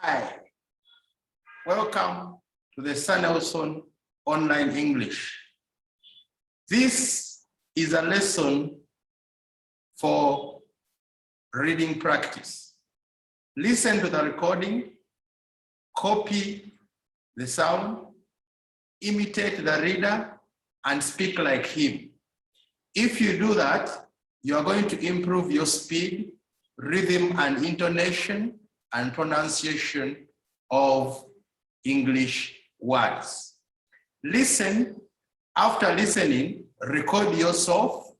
Hi, welcome to the Sir Nelson Online English. This is a lesson for reading practice. Listen to the recording, copy the sound, imitate the reader, and speak like him. If you do that, you are going to improve your speed, rhythm, and intonation and pronunciation of English words. Listen. After listening, record yourself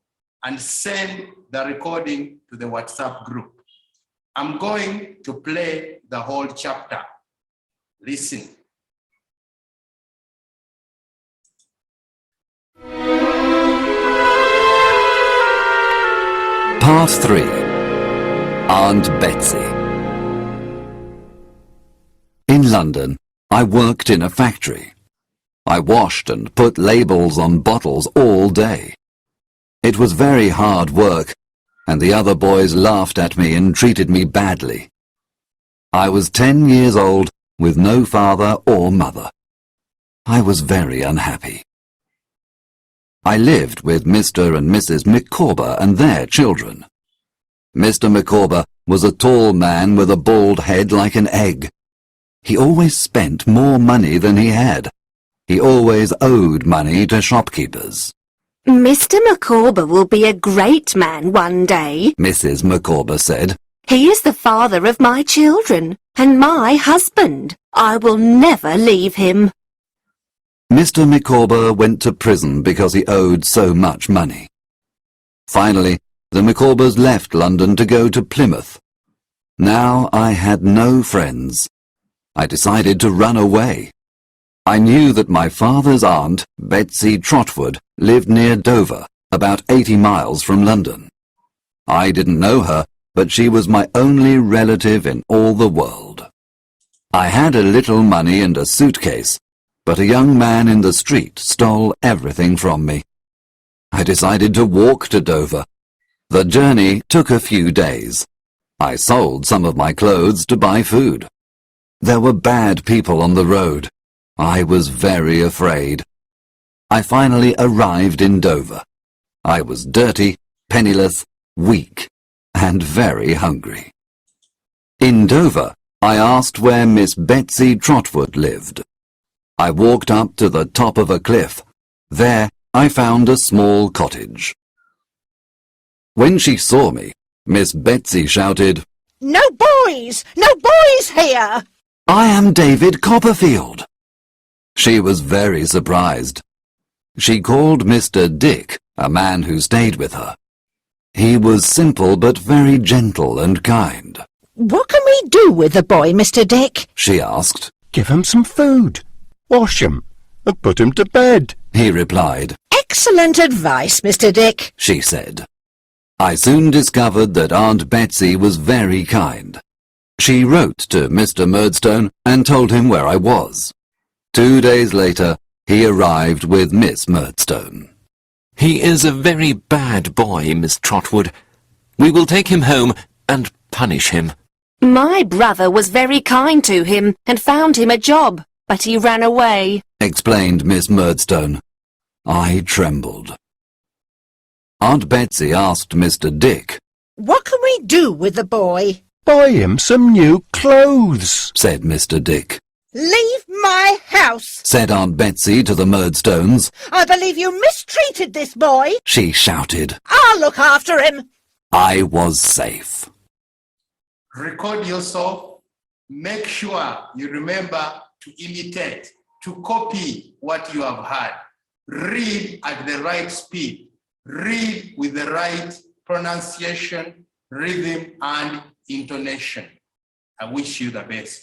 and send the recording to the WhatsApp group. I'm going to play the whole chapter. Listen. Part 3. Aunt Betsy. In London, I worked in a factory. I washed and put labels on bottles all day. It was very hard work, and the other boys laughed at me and treated me badly. I was 10 years old with no father or mother. I was very unhappy. I lived with Mr. and Mrs. Micawber and their children. Mr. Micawber was a tall man with a bald head like an egg. He always spent more money than he had. He always owed money to shopkeepers. Mr. Micawber will be a great man one day, Mrs. Micawber said. He is the father of my children and my husband. I will never leave him. Mr. Micawber went to prison because he owed so much money. Finally, the Micawbers left London to go to Plymouth. Now I had no friends. I decided to run away. I knew that my father's aunt, Betsy Trotwood, lived near Dover, about 80 miles from London. I didn't know her, but she was my only relative in all the world. I had a little money and a suitcase, but a young man in the street stole everything from me. I decided to walk to Dover. The journey took a few days. I sold some of my clothes to buy food. There were bad people on the road. I was very afraid. I finally arrived in Dover. I was dirty, penniless, weak, and very hungry. In Dover, I asked where Miss Betsy Trotwood lived. I walked up to the top of a cliff. There, I found a small cottage. When she saw me, Miss Betsy shouted, "No boys! No boys here!" "I am David Copperfield." She was very surprised. She called Mr. Dick, a man who stayed with her. He was simple but very gentle and kind. "What can we do with the boy, Mr. Dick?" she asked. "Give him some food, wash him, and put him to bed," he replied. "Excellent advice, Mr. Dick," she said. I soon discovered that Aunt Betsy was very kind. She wrote to Mr. Murdstone and told him where I was. 2 days later, he arrived with Miss Murdstone. "He is a very bad boy, Miss Trotwood. We will take him home and punish him." My brother was very kind to him and found him a job, but he ran away, explained Miss Murdstone. I trembled. Aunt Betsy asked Mr. Dick. "What can we do with the boy?" "Buy him some new clothes," said Mr. Dick. "Leave my house," said Aunt Betsy to the Murdstones. "I believe you mistreated this boy." She shouted. "I'll look after him." I was safe. Record yourself. Make sure you remember to imitate, to copy what you have heard. Read at the right speed. Read with the right pronunciation, rhythm, and intonation. I wish you the best.